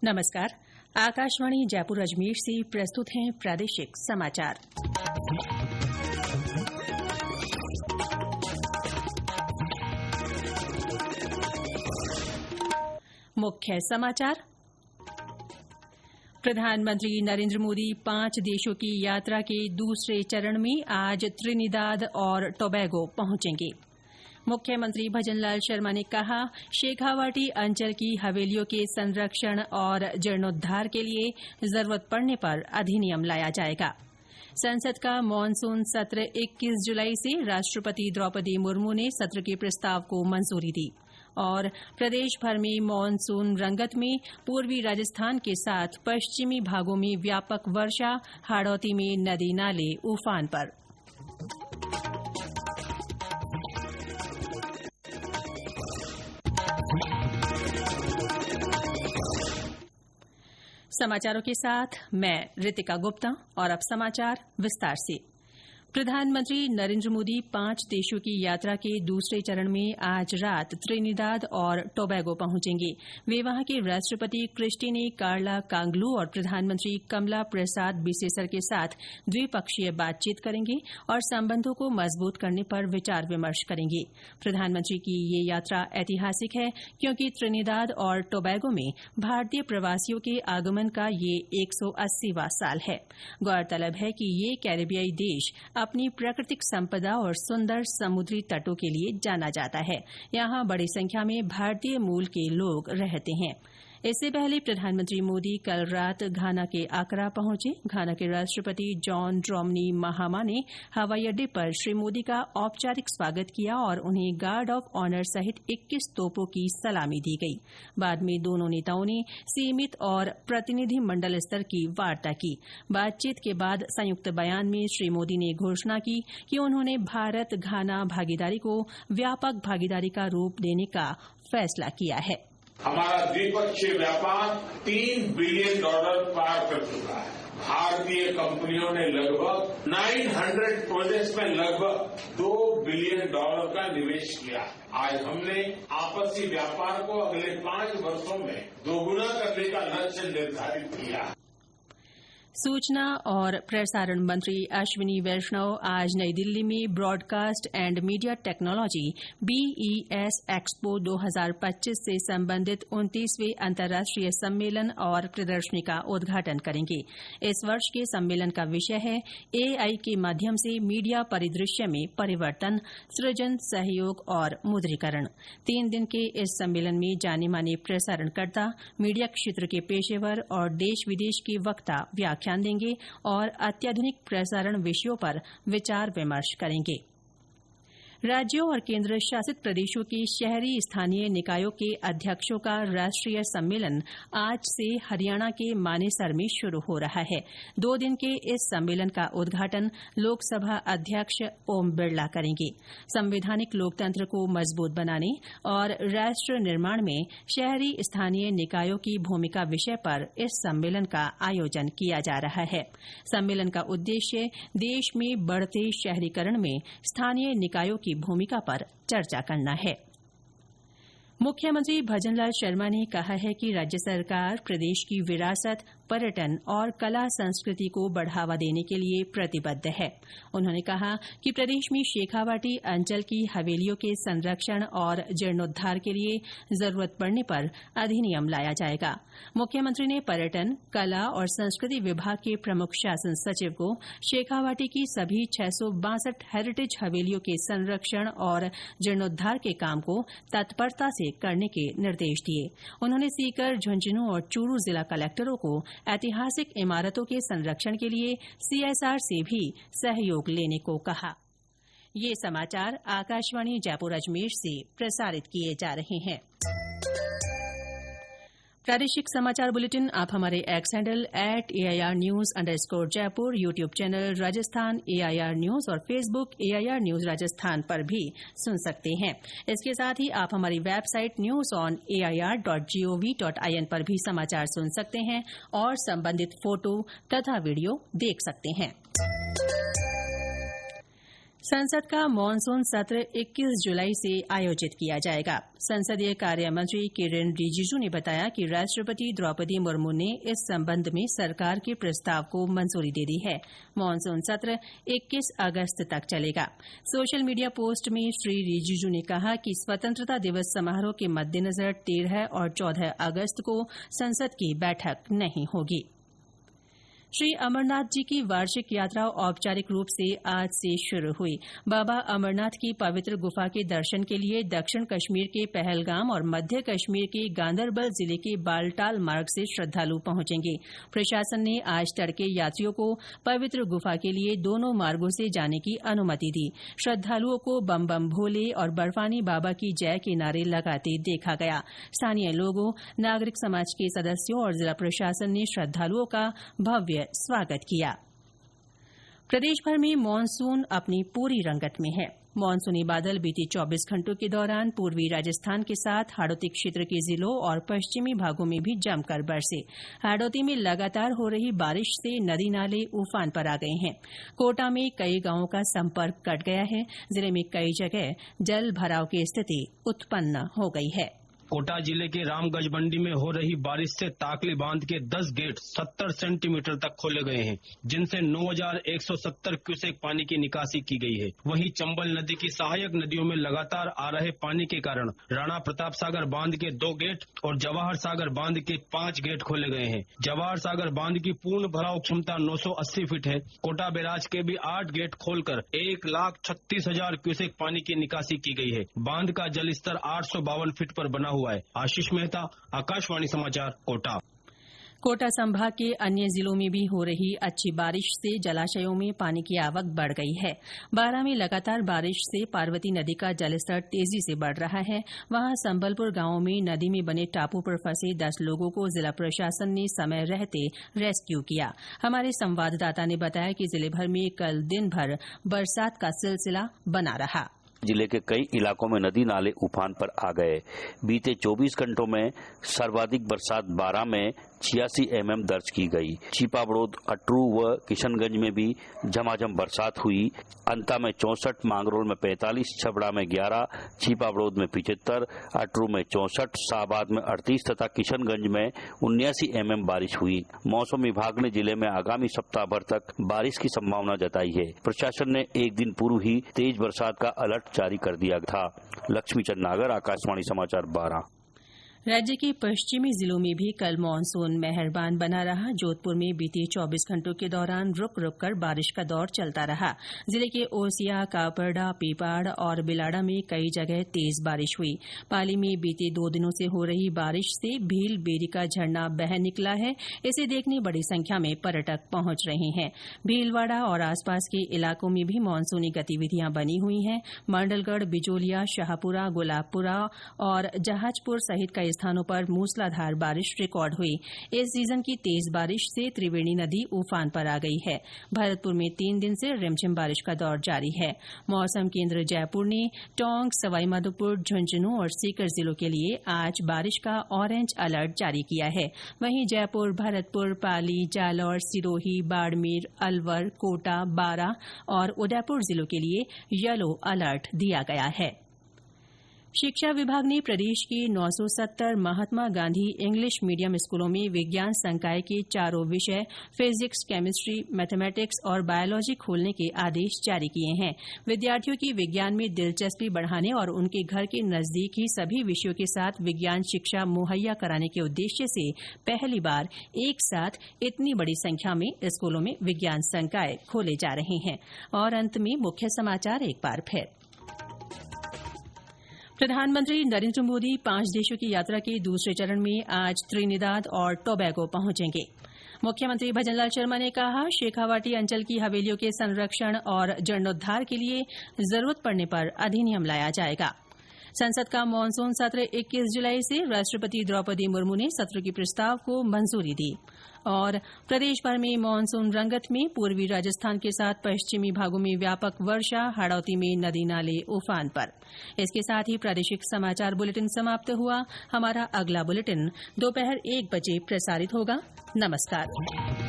नमस्कार। आकाशवाणी जयपुर अजमेर से प्रस्तुत हैं प्रादेशिक समाचार। मुख्य समाचार। प्रधानमंत्री नरेंद्र मोदी 5 देशों की यात्रा के दूसरे चरण में आज त्रिनिदाद और टोबैगो पहुंचेंगे। मुख्यमंत्री भजनलाल शर्मा ने कहा, शेखावाटी अंचल की हवेलियों के संरक्षण और जीर्णोद्धार के लिए जरूरत पड़ने पर अधिनियम लाया जाएगा। संसद का मानसून सत्र 21 जुलाई से राष्ट्रपति द्रौपदी मुर्मू ने सत्र के प्रस्ताव को मंजूरी दी। और प्रदेश भर में मानसून रंगत में, पूर्वी राजस्थान के साथ पश्चिमी भागों में व्यापक वर्षा, हाड़ौती में नदी नाले उफान पर। समाचारों के साथ मैं रितिका गुप्ता और अब समाचार विस्तार से। प्रधानमंत्री नरेंद्र मोदी 5 देशों की यात्रा के दूसरे चरण में आज रात त्रिनिदाद और टोबैगो पहुंचेंगे। वे वहां के राष्ट्रपति क्रिस्टिने कार्ला कांगलू और प्रधानमंत्री कमला प्रसाद बिसेसर के साथ द्विपक्षीय बातचीत करेंगे और संबंधों को मजबूत करने पर विचार विमर्श करेंगे। प्रधानमंत्री की ये यात्रा ऐतिहासिक है क्योंकि त्रिनिदाद और टोबैगो में भारतीय प्रवासियों के आगमन का ये 180वां साल है। गौरतलब है कि ये कैरिबियाई देश अपनी प्राकृतिक संपदा और सुंदर समुद्री तटों के लिए जाना जाता है। यहाँ बड़ी संख्या में भारतीय मूल के लोग रहते हैं। इससे पहले प्रधानमंत्री मोदी कल रात घाना के आकरा पहुंचे। घाना के राष्ट्रपति जॉन ड्रोमनी महामा ने हवाई अड्डे पर श्री मोदी का औपचारिक स्वागत किया और उन्हें गार्ड ऑफ ऑनर सहित 21 तोपों की सलामी दी गई। बाद में दोनों नेताओं ने सीमित और प्रतिनिधि मंडल स्तर की वार्ता की। बातचीत के बाद संयुक्त बयान में श्री मोदी ने घोषणा की कि उन्होंने भारत घाना भागीदारी को व्यापक भागीदारी का रूप देने का फैसला किया है। हमारा द्विपक्षीय व्यापार $3 बिलियन पार कर चुका है। भारतीय कंपनियों ने लगभग 900 प्रोजेक्ट्स में लगभग $2 बिलियन का निवेश किया। आज हमने आपसी व्यापार को अगले 5 वर्षों में दोगुना करने का लक्ष्य निर्धारित किया है। सूचना और प्रसारण मंत्री अश्विनी वैष्णव आज नई दिल्ली में broadcast and media technology BES expo 2025 से संबंधित 29वें अंतर्राष्ट्रीय सम्मेलन और प्रदर्शनी का उद्घाटन करेंगे। इस वर्ष के सम्मेलन का विषय है AI के माध्यम से मीडिया परिदृश्य में परिवर्तन, सृजन, सहयोग और मुद्रीकरण। 3 दिन के इस सम्मेलन में जाने माने प्रसारणकर्ता, मीडिया क्षेत्र के पेशेवर और देश विदेश के वक्ता व्याख्यान देंगे और अत्याधुनिक प्रसारण विषयों पर विचार विमर्श करेंगे। राज्यों और केंद्र शासित प्रदेशों के शहरी स्थानीय निकायों के अध्यक्षों का राष्ट्रीय सम्मेलन आज से हरियाणा के मानेसर में शुरू हो रहा है। 2 दिन के इस सम्मेलन का उद्घाटन लोकसभा अध्यक्ष ओम बिरला करेंगे। संवैधानिक लोकतंत्र को मजबूत बनाने और राष्ट्र निर्माण में शहरी स्थानीय निकायों की भूमिका विषय पर इस सम्मेलन का आयोजन किया जा रहा है। सम्मेलन का उद्देश्य देश में बढ़ते शहरीकरण में स्थानीय निकायों की भूमिका पर चर्चा करना है। मुख्यमंत्री भजनलाल शर्मा ने कहा है कि राज्य सरकार प्रदेश की विरासत, पर्यटन और कला संस्कृति को बढ़ावा देने के लिए प्रतिबद्ध है। उन्होंने कहा कि प्रदेश में शेखावाटी अंचल की हवेलियों के संरक्षण और जीर्णोद्धार के लिए जरूरत पड़ने पर अधिनियम लाया जाएगा। मुख्यमंत्री ने पर्यटन, कला और संस्कृति विभाग के प्रमुख शासन सचिव को शेखावाटी की सभी 662 हेरिटेज हवेलियों के संरक्षण और जीर्णोद्धार के काम को तत्परता से करने के निर्देश दिए। उन्होंने सीकर, झुंझुनू और चूरू जिला कलेक्टरों को ऐतिहासिक इमारतों के संरक्षण के लिए CSR से भी सहयोग लेने को कहा। ये समाचार आकाशवाणी जयपुर अजमेर से प्रसारित किए जा रहे हैं। प्रादेशिक समाचार बुलेटिन आप हमारे x handle @AIRnews_Jaipur, YouTube channel Rajasthan AIR news और फेसबुक AIR न्यूज राजस्थान पर भी सुन सकते हैं। इसके साथ ही आप हमारी वेबसाइट newsonair.gov.in पर भी समाचार सुन सकते हैं और संबंधित फोटो तथा वीडियो देख सकते हैं। संसद का मानसून सत्र 21 जुलाई से आयोजित किया जाएगा। संसदीय कार्य मंत्री किरेन रिजिजू ने बताया कि राष्ट्रपति द्रौपदी मुर्मू ने इस संबंध में सरकार के प्रस्ताव को मंजूरी दे दी है। मानसून सत्र 21 अगस्त तक चलेगा। सोशल मीडिया पोस्ट में श्री रिजिजू ने कहा कि स्वतंत्रता दिवस समारोह के मद्देनजर 13 और 14 अगस्त को संसद की बैठक नहीं होगी। श्री अमरनाथ जी की वार्षिक यात्रा औपचारिक रूप से आज से शुरू हुई। बाबा अमरनाथ की पवित्र गुफा के दर्शन के लिए दक्षिण कश्मीर के पहलगाम और मध्य कश्मीर के गांदरबल जिले के बालटाल मार्ग से श्रद्धालु पहुंचेंगे। प्रशासन ने आज तड़के यात्रियों को पवित्र गुफा के लिए दोनों मार्गों से जाने की अनुमति दी। श्रद्धालुओं को बम बम भोले और बर्फानी बाबा की जय के नारे लगाते देखा गया। स्थानीय लोगों, नागरिक समाज के सदस्यों और जिला प्रशासन ने श्रद्धालुओं का भव्य स्वागत किया। प्रदेश भर में मानसून अपनी पूरी रंगत में है। मानसूनी बादल बीते 24 घंटों के दौरान पूर्वी राजस्थान के साथ हाड़ौती क्षेत्र के जिलों और पश्चिमी भागों में भी जमकर बरसे। हाड़ौती में लगातार हो रही बारिश से नदी नाले उफान पर आ गए हैं। कोटा में कई गांवों का संपर्क कट गया है। जिले में कई जगह जल भराव की स्थिति उत्पन्न हो गई है। कोटा जिले के रामगंज मंडी में हो रही बारिश से ताकली बांध के 10 गेट 70 सेंटीमीटर तक खोले गए हैं, जिनसे 9170 क्यूसेक पानी की निकासी की गई है। वहीं चंबल नदी की सहायक नदियों में लगातार आ रहे पानी के कारण राणा प्रताप सागर बांध के 2 गेट और जवाहर सागर बांध के 5 गेट खोले गए हैं। जवाहर सागर बांध की पूर्ण भराव क्षमता 980 फीट है। कोटा बैराज के भी 8 गेट खोलकर 1,36,000 क्यूसेक पानी की निकासी की गई है। बांध का जल स्तर 852 फीट पर बना हुआ है। आशीष मेहता, आकाशवाणी समाचार, कोटा। कोटा संभाग के अन्य जिलों में भी हो रही अच्छी बारिश से जलाशयों में पानी की आवक बढ़ गई है। बारां में लगातार बारिश से पार्वती नदी का जलस्तर तेजी से बढ़ रहा है। वहां संबलपुर गांव में नदी में बने टापू पर फंसे 10 लोगों को जिला प्रशासन ने समय रहते रेस्क्यू किया। हमारे संवाददाता ने बताया कि जिले भर में कल दिन भर बरसात का सिलसिला बना रहा। जिले के कई इलाकों में नदी नाले उफान पर आ गए। बीते 24 घंटों में सर्वाधिक बरसात बारां में 86 mm दर्ज की गई। छिपाबड़ोद, अटरू व किशनगंज में भी झमाझम बरसात हुई। अंता में 64, मांगरोल में 45, छबड़ा में 11, छिपाबड़ोद में 75, अटरू में 64, शाहबाद में 38 तथा किशनगंज में 79 mm बारिश हुई। मौसम विभाग ने जिले में आगामी सप्ताह भर तक बारिश की संभावना जताई है। प्रशासन ने एक दिन पूर्व ही तेज बरसात का अलर्ट जारी कर दिया था। लक्ष्मीचंद नागर, आकाशवाणी समाचार, बारां। राज्य के पश्चिमी जिलों में भी कल मानसून मेहरबान बना रहा। जोधपुर में बीते 24 घंटों के दौरान रुक रुक कर बारिश का दौर चलता रहा। जिले के ओसिया, कापरडा, पीपाड़ और बिलाड़ा में कई जगह तेज बारिश हुई। पाली में बीते 2 दिनों से हो रही बारिश से भील बेरी का झरना बह निकला है। इसे देखने बड़ी संख्या में पर्यटक पहुंच रहे हैं। भीलवाड़ा और आसपास के इलाकों में भी मानसूनी गतिविधियां बनी हुई हैं। मंडलगढ़, बिजोलिया, शाहपुरा, गुलाबपुरा और जहाजपुर सहित कई स्थानों पर मूसलाधार बारिश रिकॉर्ड हुई। इस सीजन की तेज बारिश से त्रिवेणी नदी उफान पर आ गई है। भरतपुर में 3 दिन से रिमझिम बारिश का दौर जारी है। मौसम केंद्र जयपुर ने टोंक, सवाईमाधोपुर, झुंझुनू और सीकर जिलों के लिए आज बारिश का ऑरेंज अलर्ट जारी किया है। वहीं जयपुर, भरतपुर, पाली, जालौर, सिरोही, बाड़मेर, अलवर, कोटा, बारां और उदयपुर जिलों के लिए येलो अलर्ट दिया गया है। शिक्षा विभाग ने प्रदेश के 970 महात्मा गांधी इंग्लिश मीडियम स्कूलों में विज्ञान संकाय के 4 विषय फिजिक्स, केमिस्ट्री, मैथमेटिक्स और बायोलॉजी खोलने के आदेश जारी किए हैं। विद्यार्थियों की विज्ञान में दिलचस्पी बढ़ाने और उनके घर के नजदीक ही सभी विषयों के साथ विज्ञान शिक्षा मुहैया कराने के उद्देश्य से पहली बार एक साथ इतनी बड़ी संख्या में स्कूलों में विज्ञान संकाय खोले जा रहे हैं। और अंत में मुख्य समाचार एक बार फिर। प्रधानमंत्री नरेंद्र मोदी 5 देशों की यात्रा के दूसरे चरण में आज त्रिनिदाद और टोबैगो पहुंचेंगे। मुख्यमंत्री भजनलाल शर्मा ने कहा, शेखावाटी अंचल की हवेलियों के संरक्षण और जीर्णोद्धार के लिए जरूरत पड़ने पर अधिनियम लाया जाएगा। संसद का मानसून सत्र 21 जुलाई से राष्ट्रपति द्रौपदी मुर्मू ने सत्र के प्रस्ताव को मंजूरी दी। और प्रदेश भर में मानसून रंगत में, पूर्वी राजस्थान के साथ पश्चिमी भागों में व्यापक वर्षा, हाड़ौती में नदी नाले उफान पर। इसके साथ ही प्रादेशिक समाचार बुलेटिन समाप्त हुआ। हमारा अगला बुलेटिन दोपहर 1 बजे प्रसारित होगा। नमस्कार।